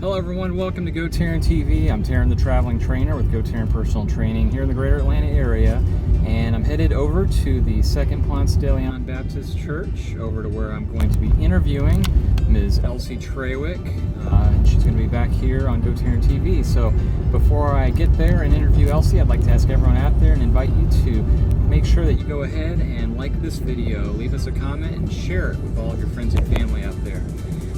Hello everyone, welcome to GoTarryn TV. I'm Taryn the Traveling Trainer with GoTarryn Personal Training here in the greater Atlanta area, and I'm headed over to the Second Ponce de Leon Baptist Church, over to where I'm going to be interviewing Ms. Elsie Trawick. She's going to be back here on GoTarryn TV. So before I get there and interview Elsie, I'd like to ask everyone out there and invite you to make sure that you go ahead and like this video, leave us a comment, and share it with all of your friends and family out there.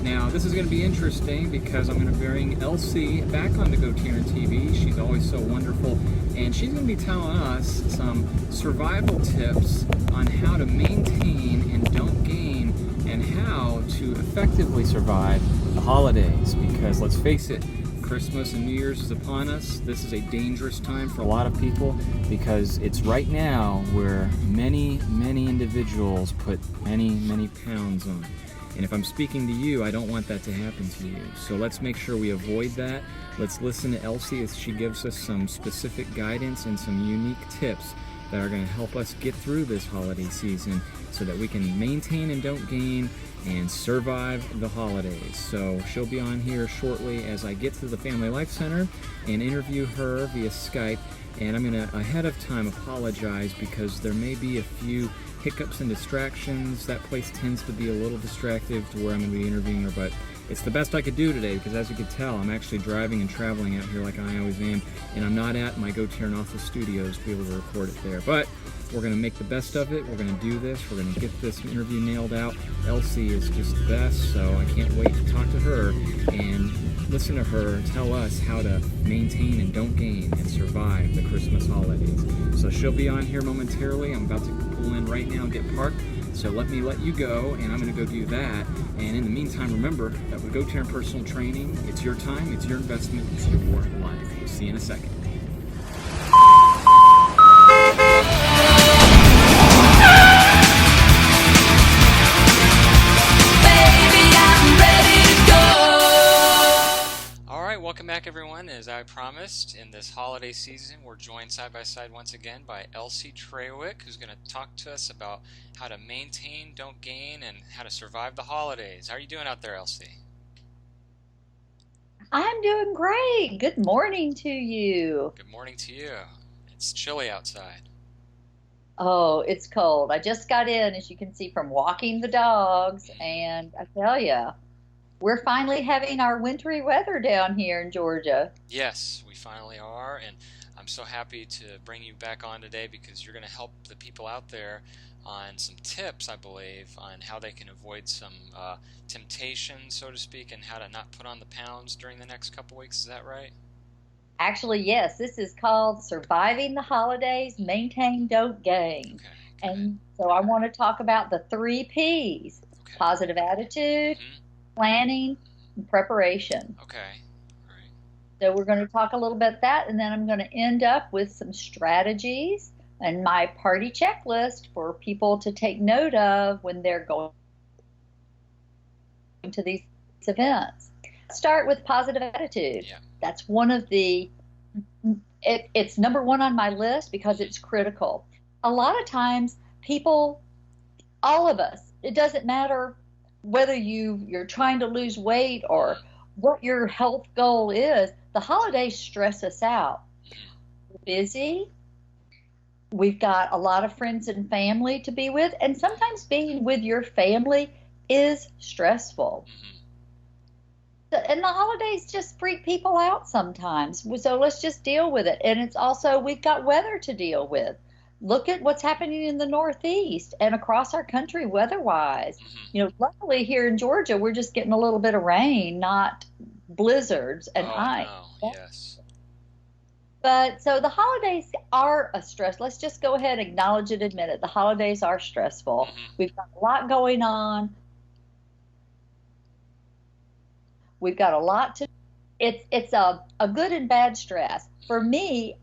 Now, this is going to be interesting because I'm going to bring Elsie back onto GoTarryn TV. She's always so wonderful, and she's going to be telling us some survival tips on how to maintain and don't gain, and how to effectively survive the holidays. Because let's face it, Christmas and New Year's is upon us. This is a dangerous time for a lot of people because it's right now where many individuals put many pounds on. And if I'm speaking to you, I don't want that to happen to you. So let's make sure we avoid that. Let's listen to Elsie as she gives us some specific guidance and some unique tips that are going to help us get through this holiday season so that we can maintain and don't gain and survive the holidays. So she'll be on here shortly as I get to the Family Life Center and interview her via Skype. And I'm going to, ahead of time, apologize because there may be a few hiccups and distractions. That place tends to be a little distractive to where I'm going to be interviewing her, but it's the best I could do today because, as you can tell, I'm actually driving and traveling out here like I always am, and I'm not at my GoTarryn office studios to be able to record it there. But we're going to make the best of it. We're going to do this. We're going to get this interview nailed out. Elsie is just the best, so I can't wait to talk to her and listen to her tell us how to maintain and don't gain and survive the Christmas holidays. So she'll be on here momentarily. I'm about to pull in right now and get parked. So let you go, and I'm going to go do that. And in the meantime, remember that with GoTarryn Personal Training, it's your time, it's your investment, it's your life. We'll see you in a second. Welcome back, everyone. As I promised, in this holiday season, we're joined side by side once again by Elsie Trawick, who's going to talk to us about how to maintain, don't gain, and how to survive the holidays. How are you doing out there, Elsie? I'm doing great. Good morning to you. Good morning to you. It's chilly outside. Oh, it's cold. I just got in, as you can see, from walking the dogs, and I tell you, we're finally having our wintry weather down here in Georgia. Yes, we finally are, and I'm so happy to bring you back on today because you're going to help the people out there on some tips, I believe, on how they can avoid some temptation, so to speak, and how to not put on the pounds during the next couple weeks. Is that right? Actually, yes. This is called Surviving the Holidays, Maintain, Don't Gain. Okay. And so I want to talk about the 3 Ps. Okay. Positive attitude, planning, and preparation. Okay. All right. So we're going to talk a little bit about that, and then I'm going to end up with some strategies and my party checklist for people to take note of when they're going to these events. Start with positive attitude. Yeah. That's one of the, it's number one on my list because it's critical. A lot of times people, all of us, it doesn't matter whether you're trying to lose weight or what your health goal is, the holidays stress us out. We're busy. We've got a lot of friends and family to be with, and sometimes being with your family is stressful. And the holidays just freak people out sometimes. So let's just deal with it. And it's also, we've got weather to deal with. Look at what's happening in the Northeast and across our country weather-wise. You know, luckily here in Georgia, we're just getting a little bit of rain, not blizzards and ice. No. Yes. But so the holidays are a stress. Let's just go ahead, acknowledge it, admit it. The holidays are stressful. We've got a lot going on. We've got a lot to. It's a good and bad stress. For me,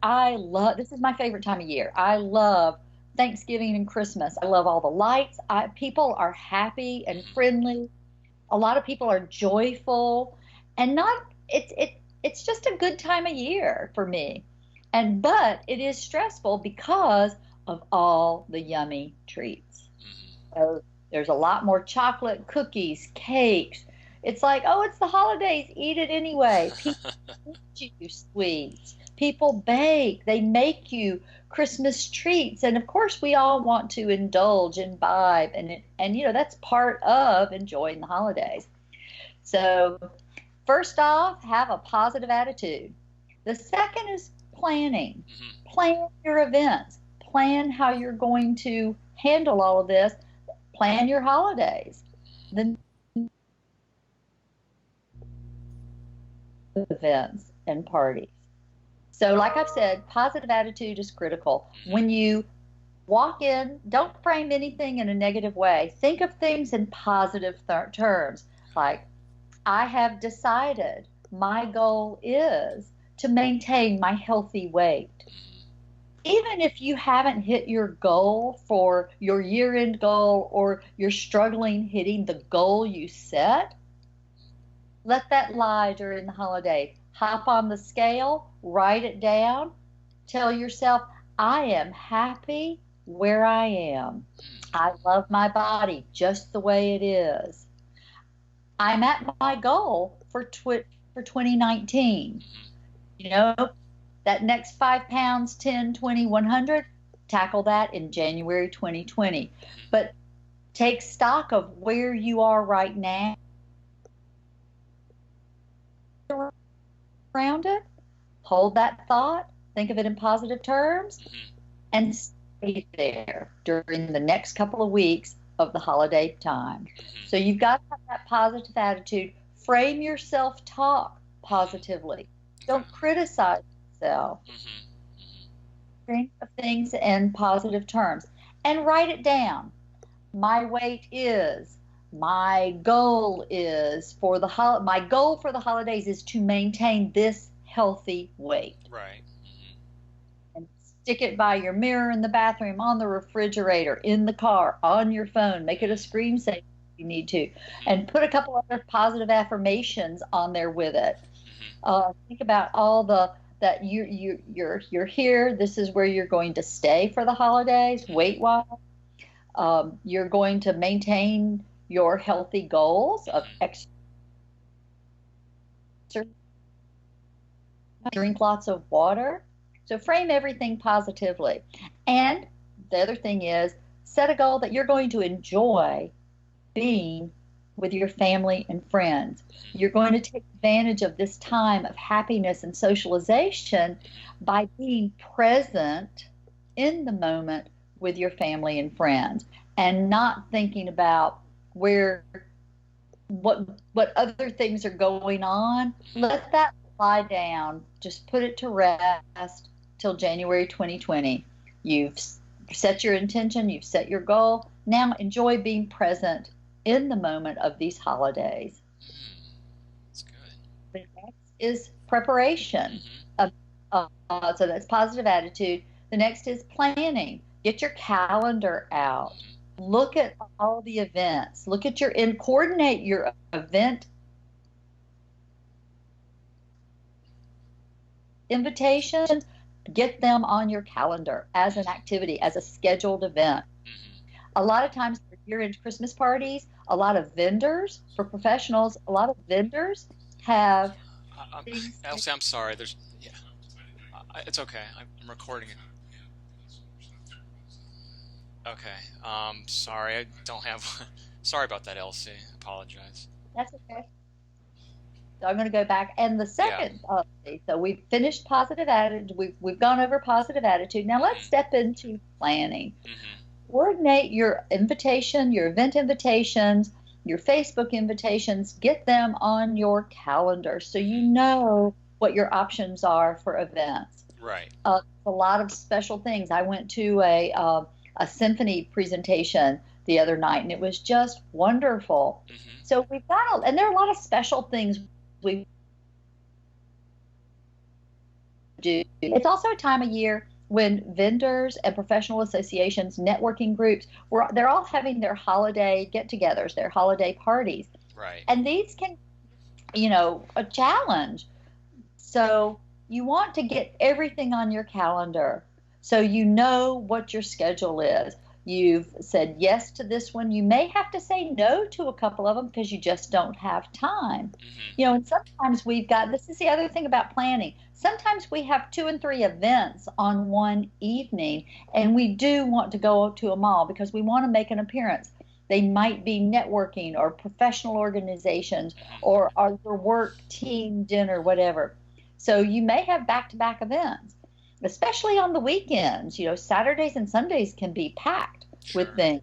this is my favorite time of year. I love Thanksgiving and Christmas. I love all the lights. People are happy and friendly. A lot of people are joyful, and it's just a good time of year for me. But it is stressful because of all the yummy treats. So there's a lot more chocolate, cookies, cakes. It's like, oh, it's the holidays, eat it anyway. People get you sweets. People bake. They make you Christmas treats. And of course, we all want to indulge, imbibe, and that's part of enjoying the holidays. So, first off, have a positive attitude. The second is planning. Plan your events. Plan how you're going to handle all of this. Plan your holidays. The events and parties. So like I've said, positive attitude is critical. When you walk in, don't frame anything in a negative way. Think of things in positive terms. Like, I have decided my goal is to maintain my healthy weight. Even if you haven't hit your goal for your year-end goal, or you're struggling hitting the goal you set, let that lie during the holiday. Hop on the scale, write it down, tell yourself, I am happy where I am. I love my body just the way it is. I'm at my goal for 2019. That next 5 pounds, 10, 20, 100, tackle that in January 2020. But take stock of where you are right now around it. Hold that thought. Think of it in positive terms. And stay there during the next couple of weeks of the holiday time. So you've got to have that positive attitude. Frame your self-talk positively. Don't criticize yourself. Think of things in positive terms and write it down. My weight is, my goal is for the my goal for the holidays is to maintain this healthy weight. Right. And stick it by your mirror in the bathroom, on the refrigerator, in the car, on your phone. Make it a screensaver if you need to, and put a couple other positive affirmations on there with it. Think about all that you're here. This is where you're going to stay for the holidays, weight-wise. You're going to maintain your healthy goals of exercise, drink lots of water. So frame everything positively. And the other thing is, set a goal that you're going to enjoy being with your family and friends. You're going to take advantage of this time of happiness and socialization by being present in the moment with your family and friends, and not thinking about what other things are going on. Let that lie down. Just put it to rest till January 2020. You've set your intention, you've set your goal. Now enjoy being present in the moment of these holidays. That's good. The next is preparation. So that's positive attitude. The next is planning. Get your calendar out. Look at all the events. Look at coordinate your event invitations. Get them on your calendar as an activity, as a scheduled event. A lot of times for year-end Christmas parties, a lot of vendors, for professionals, a lot of vendors have Elsie, I'm sorry. It's okay. I'm recording it. Okay. Sorry, I don't have. Sorry about that, Elsie. Apologize. That's okay. So I'm going to go back. And the second, so we've finished positive attitude. We've gone over positive attitude. Now let's step into planning. Coordinate your invitation, your event invitations, your Facebook invitations. Get them on your calendar so you know what your options are for events. Right. A lot of special things. I went to a symphony presentation the other night, and it was just wonderful. So we've got, and there are a lot of special things we do. It's also a time of year when vendors and professional associations, networking groups, they're all having their holiday get-togethers, their holiday parties. Right. And these can, a challenge. So you want to get everything on your calendar so you know what your schedule is. You've said yes to this one. You may have to say no to a couple of them because you just don't have time. And sometimes this is the other thing about planning. Sometimes we have 2 and 3 events on one evening, and we do want to go to a mall because we want to make an appearance. They might be networking or professional organizations or your work team dinner, whatever. So you may have back-to-back events, especially on the weekends. Saturdays and Sundays can be packed with things.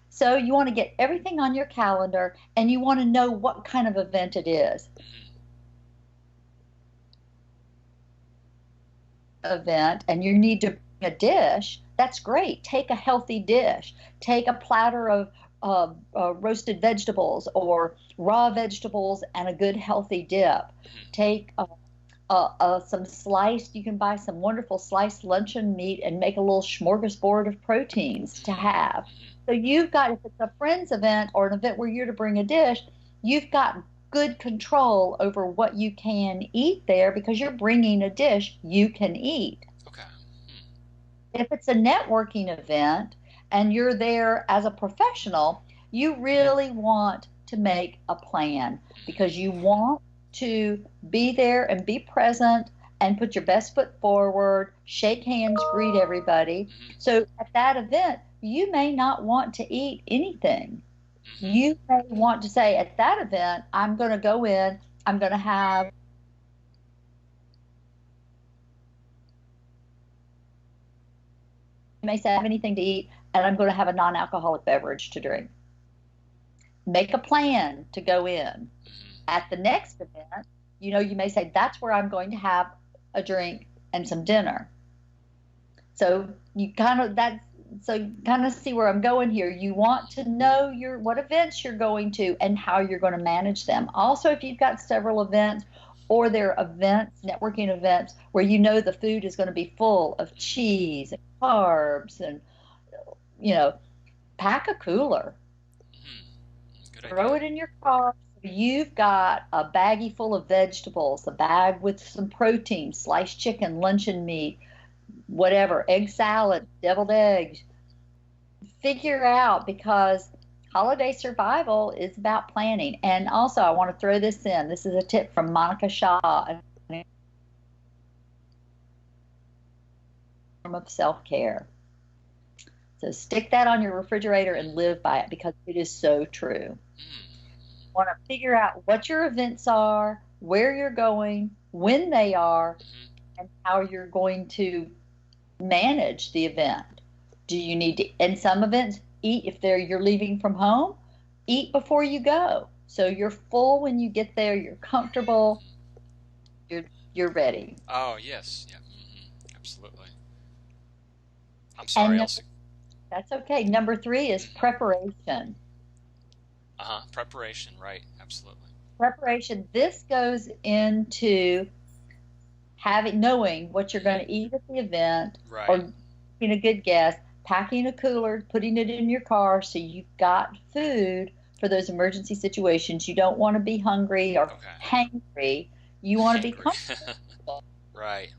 So you want to get everything on your calendar, and you want to know what kind of event it is. Event, and you need to bring a dish. That's great. Take a healthy dish. Take a platter of roasted vegetables or raw vegetables and a good healthy dip. Take some sliced, you can buy some wonderful sliced luncheon meat and make a little smorgasbord of proteins to have. So you've got, if it's a friend's event or an event where you're to bring a dish, you've got good control over what you can eat there because you're bringing a dish you can eat. Okay. If it's a networking event and you're there as a professional, you really want to make a plan because you want to be there and be present and put your best foot forward, shake hands, greet everybody. So at that event, you may not want to eat anything. You may want to say, at that event, I'm going to go in, I'm going to have you may say, have anything to eat, and I'm going to have a non-alcoholic beverage to drink. Make a plan to go in. At the next event, you may say, that's where I'm going to have a drink and some dinner. So you kind of see where I'm going here. You want to know what events you're going to and how you're going to manage them. Also, if you've got several events or they're events, networking events, where the food is going to be full of cheese and carbs and, pack a cooler. Throw it in your car. You've got a baggie full of vegetables, a bag with some protein, sliced chicken, luncheon meat, whatever, egg salad, deviled eggs. Figure out, because holiday survival is about planning. And also, I want to throw this in. This is a tip from Monica Shaw, a form of self-care. So stick that on your refrigerator and live by it because it is so true. You want to figure out what your events are, where you're going, when they are, and how you're going to manage the event. Do you need to, in some events, eat if you're leaving from home? Eat before you go. So you're full when you get there, you're comfortable, you're ready. Oh, yes. Yeah. Absolutely. I'm sorry, Elsie. That's okay. Number 3 is preparation. Preparation, right. Absolutely. Preparation. This goes into knowing what you're going to eat at the event, right, or being a good guest, packing a cooler, putting it in your car so you've got food for those emergency situations. You don't want to be hungry or hangry. You want to be comfortable. Right.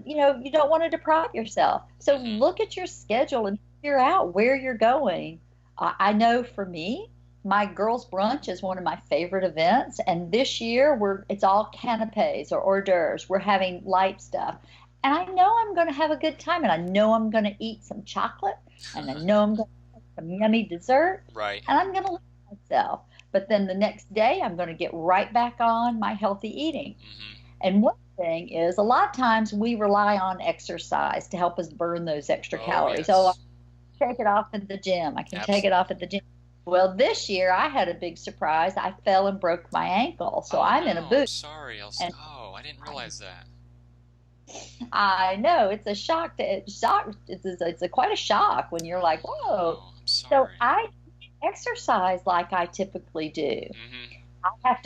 You don't want to deprive yourself. So look at your schedule and figure out where you're going. I know for me, my girls' brunch is one of my favorite events, and this year it's all canapes or hors d'oeuvres. We're having light stuff, and I know I'm going to have a good time, and I know I'm going to eat some chocolate, and I know I'm going to have some yummy dessert, right, and I'm going to love myself. But then the next day, I'm going to get right back on my healthy eating. And one thing is, a lot of times we rely on exercise to help us burn those extra calories. Yes. Oh, I can take it off at the gym. I can take it off at the gym. Well, this year I had a big surprise. I fell and broke my ankle, so I'm in a boot. I'm sorry, Elsie. I didn't realize that. I know, it's a shock. It's quite a shock when you're like, whoa. I'm sorry. So I exercise like I typically do.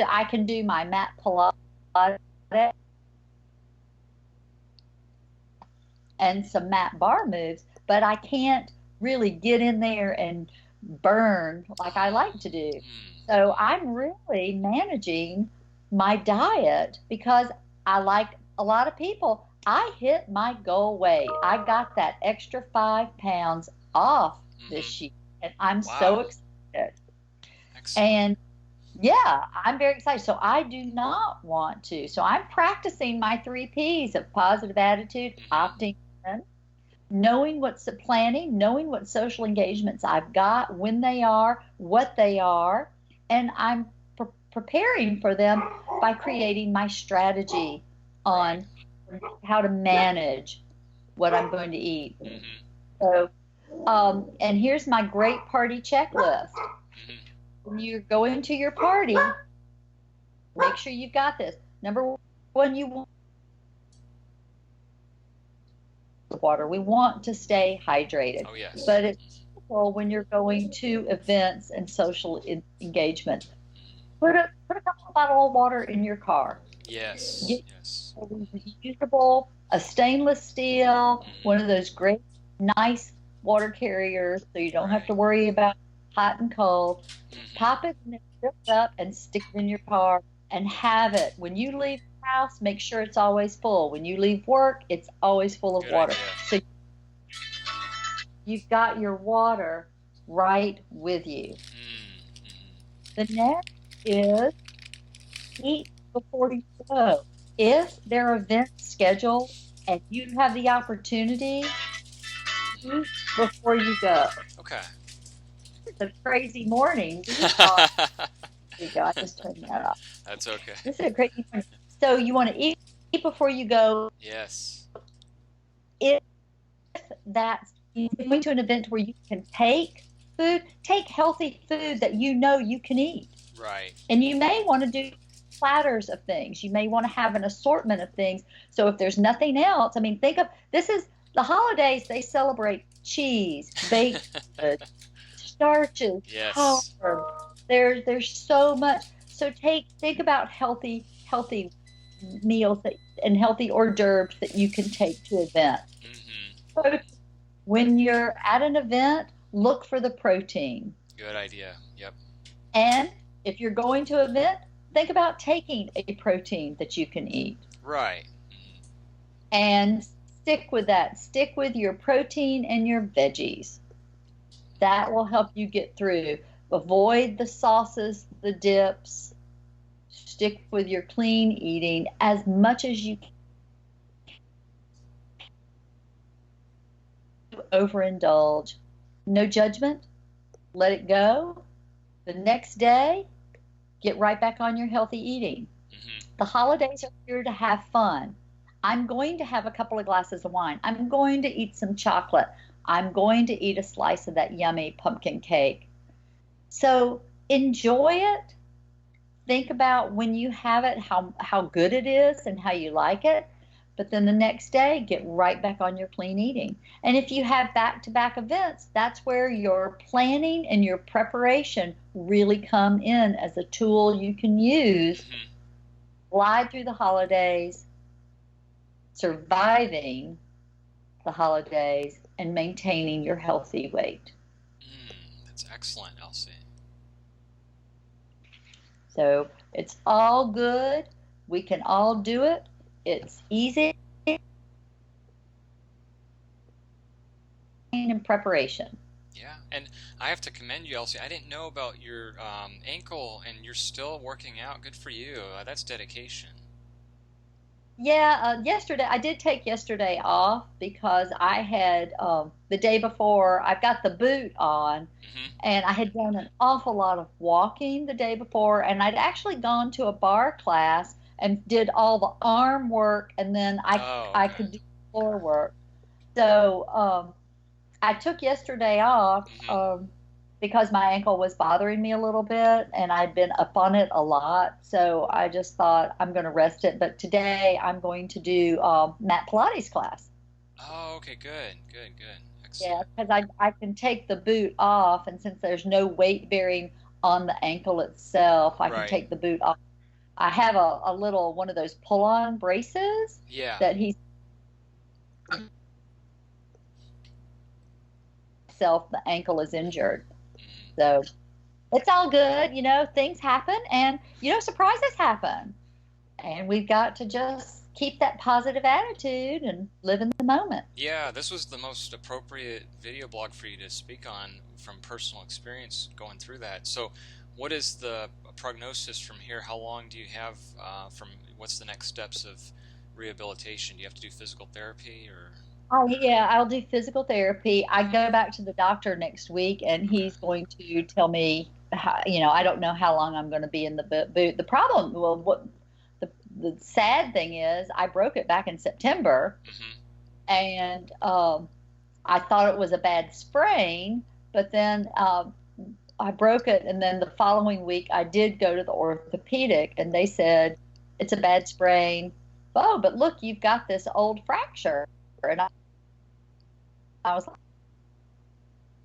I can do my mat Pilates and some mat bar moves, but I can't really get in there and burn like I like to do. So I'm really managing my diet because I, like a lot of people, I hit my goal weight. I got that extra 5 pounds off this year, and I'm so excited. Excellent. And yeah, I'm very excited. So I do not want to. So I'm practicing my 3 Ps of positive attitude, opting in, knowing planning, knowing what social engagements I've got, when they are, what they are, and I'm preparing for them by creating my strategy on how to manage what I'm going to eat. So, and here's my great party checklist. When you're going to your party, make sure you've got this. Number one, you want water. We want to stay hydrated. Oh, yes. But it's critical when you're going to events and social engagement. Put a couple of bottles of water in your car. Yes. Get Yes. a reusable, a stainless steel, one of those great, nice water carriers, so you don't have to worry about hot and cold. Pop it and fill it up and stick it in your car and have it. When you leave the house, make sure it's always full. When you leave work, it's always full of Good water. idea. So you've got your water right with you. The next is eat before you go. If there are events scheduled and you have the opportunity, eat before you go. Okay. It's a crazy morning. There you go. I just turned that off. That's okay. This is a crazy morning. So you want to eat before you go. Yes. If that's you're going to an event where you can take food, take healthy food that you know you can eat. Right. And you may want to do platters of things. You may want to have an assortment of things. So if there's nothing else, I mean, think of this is the holidays. They celebrate cheese, baked goods, starches, Yes. carbs. There's so much. So think about healthy meals and healthy hors d'oeuvres that you can take to events. So when you're at an event, look for the protein. Good idea. Yep. And if you're going to an event, think about taking a protein that you can eat. Right. And stick with that. Stick with your protein and your veggies. That will help you get through. Avoid the sauces, the dips. Stick with your clean eating as much as you can. Overindulge. No judgment. Let it go. The next day, get right back on your healthy eating. The holidays are here to have fun. I'm going to have a couple of glasses of wine. I'm going to eat some chocolate. I'm going to eat a slice of that yummy pumpkin cake. So enjoy it. Think about when you have it, how good it is and how you like it. But then the next day, get right back on your clean eating. And if you have back-to-back events, that's where your planning and your preparation really come in as a tool you can use. Glide through the holidays, surviving the holidays, and maintaining your healthy weight. That's excellent, Elsie. So it's all good. We can all do it. It's easy in preparation. Yeah, and I have to commend you, Elsie. I didn't know about your ankle, and you're still working out. Good for you. That's dedication. Yeah, yesterday I did take yesterday off because I had the day before I've got the boot on, and I had done an awful lot of walking the day before, and I'd actually gone to a bar class and did all the arm work, and then I could do floor work. So I took yesterday off because my ankle was bothering me a little bit, and I'd been up on it a lot. So I just thought I'm going to rest it. But today I'm going to do mat Pilates class. Oh, okay, good. Excellent. Yeah, because I can take the boot off, and since there's no weight bearing on the ankle itself, I can take the boot off. I have a little one of those pull-on braces that the ankle is injured. So it's all good. You know, things happen, and, you know, surprises happen. And we've got to just keep that positive attitude and live in the moment. Yeah, this was the most appropriate video blog for you to speak on from personal experience going through that. So, what is the prognosis from here? How long do you have from what's the next steps of rehabilitation? Do you have to do physical therapy or? Oh, yeah, I'll do physical therapy. I go back to the doctor next week, and Okay. he's going to tell me, how, I don't know how long I'm going to be in the boot. The problem, well, the sad thing is, I broke it back in September, Mm-hmm. and I thought it was a bad sprain, but then I broke it, and then the following week I did go to the orthopedic, and they said it's a bad sprain. Oh, but look, you've got this old fracture, and I was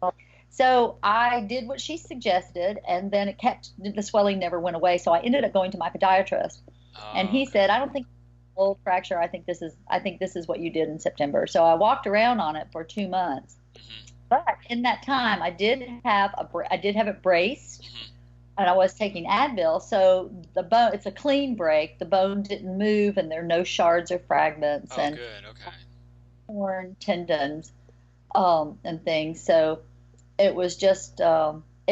like, so I did what she suggested, and then the swelling never went away. So I ended up going to my podiatrist, and Oh, he okay. said, I don't think old fracture. I think this is what you did in September. So I walked around on it for 2 months. Mm-hmm. But in that time, I did have it braced, Mm-hmm. and I was taking Advil. So the bone, it's a clean break. The bone didn't move, and there are no shards or fragments Oh, and good. Okay. torn tendons, and things. So it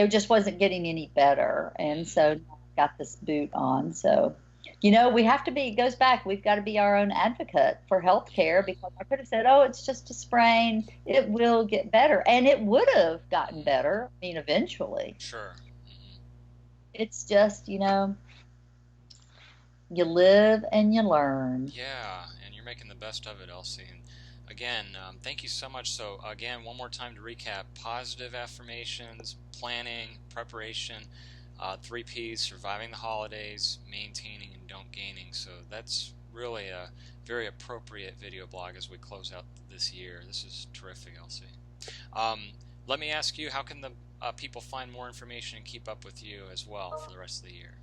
just wasn't getting any better, and so I got this boot on. So, we have to be. It goes back. We've got to be our own advocate for health care, because I could have said, "Oh, it's just a sprain. It will get better," and it would have gotten better. I mean, eventually. Sure. Mm-hmm. It's just, you live and you learn. Yeah, and you're making the best of it, Elsie. And again, thank you so much. So again, one more time to recap: positive affirmations, planning, preparation, 3 Ps: surviving the holidays, maintaining, and don't gaining. So that's really a very appropriate video blog as we close out this year. This is terrific, Elsie. Um, Let me ask you, how can the people find more information and keep up with you as well for the rest of the year?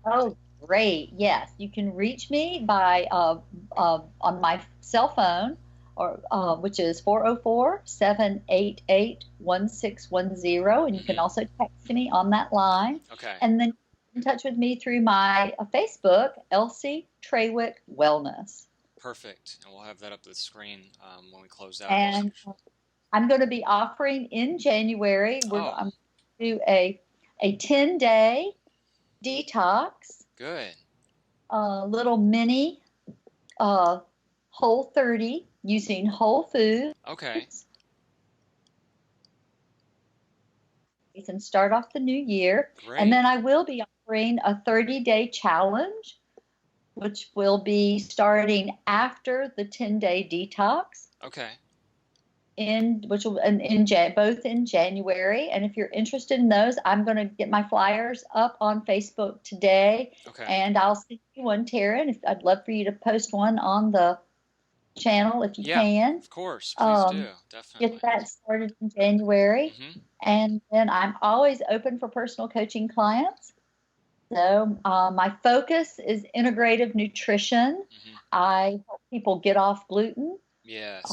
Oh, great. Yes, you can reach me by on my cell phone, or which is 404-788-1610, and you can Mm-hmm. also text me on that line. Okay. And then in touch with me through my Facebook, Elsie Trawick Wellness. Perfect. And we'll have that up the screen when we close out, Elsie. And I'm going to be offering in January. Oh, I'm going to do a 10-day detox, good. little mini Whole30 using whole foods, Okay. and start off the new year. Great. And then I will be offering a 30-day challenge, which will be starting after the 10-day detox. Okay. Which will both in January. And if you're interested in those, I'm going to get my flyers up on Facebook today, Okay. and I'll send you one, Taryn. I'd love for you to post one on the channel if you can. Of course. Please do. Definitely. Get that started in January. Mm-hmm. And then I'm always open for personal coaching clients. So my focus is integrative nutrition. Mm-hmm. I help people get off gluten. Yes.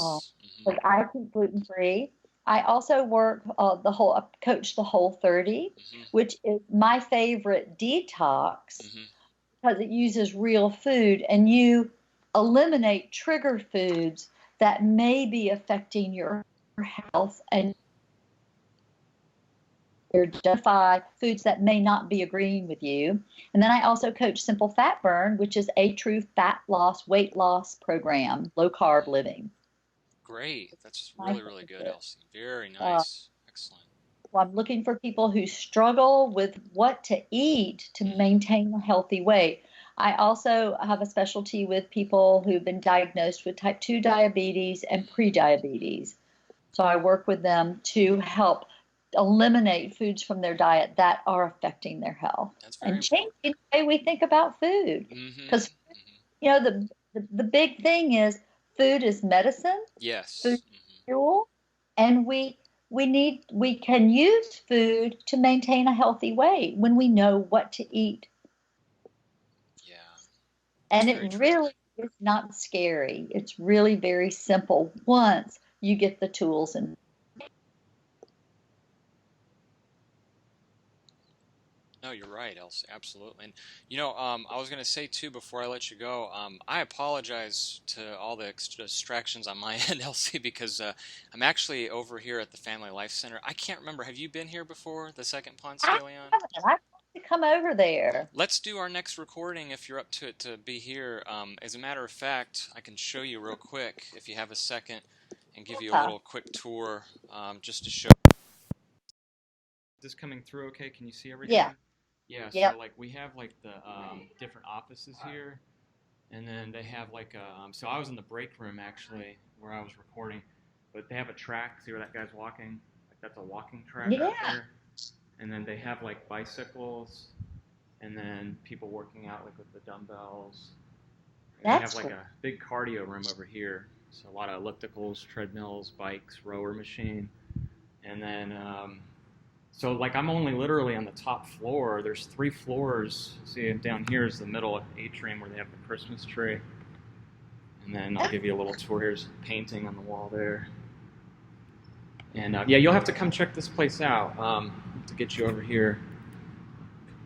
Because I keep gluten free. I also work coach the Whole30, Mm-hmm. which is my favorite detox, Mm-hmm. because it uses real food, and you eliminate trigger foods that may be affecting your health, and identify foods that may not be agreeing with you. And then I also coach Simple Fat Burn, which is a true fat loss, weight loss program, low carb living. Great. That's really, really good, Elsie. Very nice. Excellent. Well, I'm looking for people who struggle with what to eat to maintain a healthy weight. I also have a specialty with people who've been diagnosed with type 2 diabetes and prediabetes. So I work with them to help eliminate foods from their diet that are affecting their health. That's very and change the way we think about food. Because, the big thing is food is medicine. Yes. Food is fuel. And we can use food to maintain a healthy weight when we know what to eat. Yeah. And it really is not scary. It's really very simple once you get the tools. And No, you're right, Elsie. Absolutely. And I was going to say too before I let you go, I apologize to all the distractions on my end, Elsie, because I'm actually over here at the Family Life Center. I can't remember. Have you been here before, the second Ponce I de Leon? haven't. I want to come over there. Let's do our next recording if you're up to it to be here. As a matter of fact, I can show you real quick if you have a second and give you a little quick tour just to show. Is this coming through okay? Can you see everything? Yeah. Yeah, Yep. so like we have like the different offices here, and then they have like a, so I was in the break room actually where I was recording, but they have a track. See where that guy's walking? Like that's a walking track out Yeah. there. And then they have like bicycles, and then people working out like with the dumbbells. And they have That's like cool. a big cardio room over here. So a lot of ellipticals, treadmills, bikes, rower machine, and then so like I'm only literally on the top floor. There's 3 floors. See, down here is the middle atrium where they have the Christmas tree. And then I'll give you a little tour. Here's a painting on the wall there. And yeah, you'll have to come check this place out to get you over here.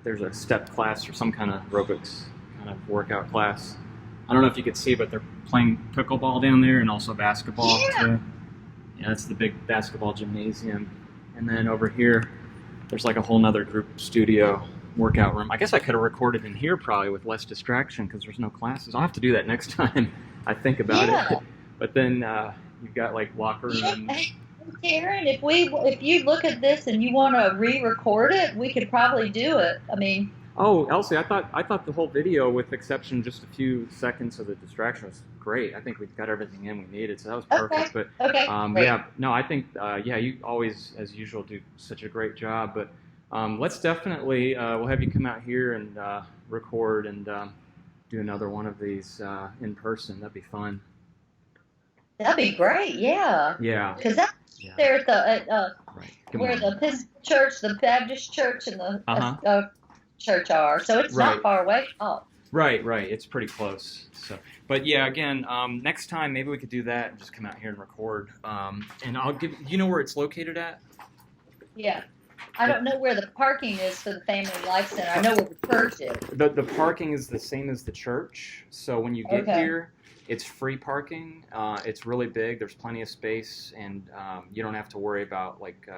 There's a step class or some kind of aerobics kind of workout class. I don't know if you could see, but they're playing pickleball down there and also basketball too. Yeah, that's the big basketball gymnasium. And then over here, there's like a whole nother group studio workout room. I guess I could have recorded in here probably with less distraction because there's no classes. I'll have to do that next time I think about it. But then you've got like locker rooms. Karen, if you look at this and you want to re-record it, we could probably do it. I mean. Oh, Elsie, I thought the whole video, with exception just a few seconds of the distraction, was great. I think we got everything in we needed, so that was perfect. Okay. But Okay. yeah, no, I think yeah, you always, as usual, do such a great job. But let's definitely we'll have you come out here and record and do another one of these in person. That'd be fun. That'd be great. Yeah. Yeah. Because that's there at the right. where the Episcopal Church, the Baptist Church, and the church are. So it's not far away. Oh. Right. It's pretty close. So, but yeah, again, next time maybe we could do that and just come out here and record. And I'll give you know where it's located at. Yeah. I don't know where the parking is for the Family Life Center. I know where the church is. The parking is the same as the church. So when you get here, it's free parking. It's really big. There's plenty of space, and you don't have to worry about like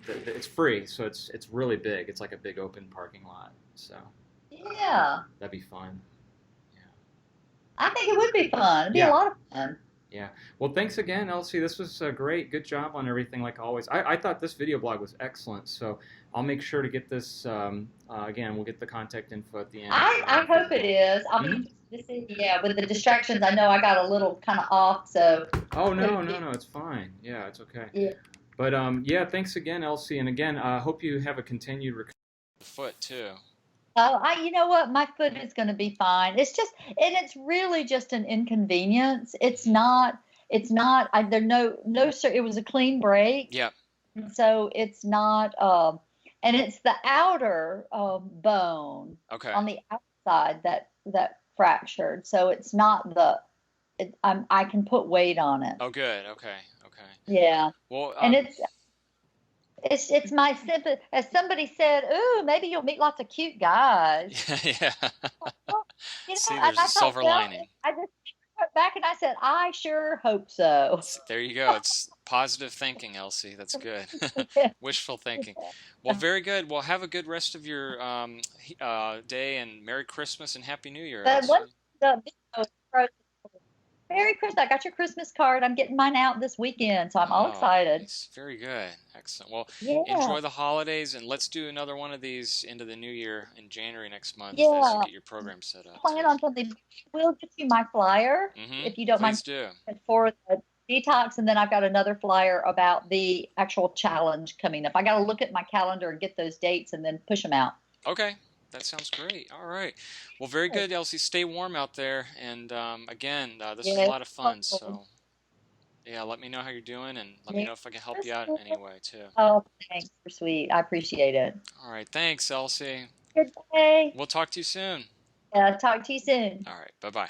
it's free. So it's really big. It's like a big open parking lot. So yeah, that'd be fun. Yeah, I think it would be fun. It'd be a lot of fun. Yeah. Well, thanks again, Elsie. This was great. Good job on everything, like always. I thought this video blog was excellent. So I'll make sure to get this. Again, we'll get the contact info at the end. I hope it is. I'll be with the distractions. I know I got a little kind of off. So. Oh no, it's fine. Yeah, it's okay. Yeah. But yeah, thanks again, Elsie. And again, I hope you have a continued recovery. Foot too. Oh, you know what? My foot is going to be fine. It's just, and it's really just an inconvenience. It's not. There no sir. It was a clean break. Yeah. So it's not. And it's the outer bone. Okay. On the outside that fractured. So it's not the. I can put weight on it. Oh, good. Okay. Yeah. Well. And it's my sympathy. As somebody said, ooh, maybe you'll meet lots of cute guys. Yeah. Well, See, there's a silver lining. I just went back and I said, I sure hope so. There you go. It's positive thinking, Elsie. That's good. Wishful thinking. Well, very good. Well, have a good rest of your day, and Merry Christmas and Happy New Year. Merry Christmas. I got your Christmas card. I'm getting mine out this weekend, so I'm all excited. Nice. Very good. Excellent. Well, enjoy the holidays, and let's do another one of these into the new year in January next month as you get your program set up. Plan on something. We'll get you my flyer, if you don't mind. Please do. For the detox, and then I've got another flyer about the actual challenge coming up. I got to look at my calendar and get those dates and then push them out. Okay. That sounds great. All right. Well, very good, Elsie. Stay warm out there. And again, this is a lot of fun. So, yeah, let me know how you're doing, and let me know if I can help you out in any way, too. Oh, thanks. You're sweet. I appreciate it. All right. Thanks, Elsie. Good day. We'll talk to you soon. Talk to you soon. All right. Bye-bye.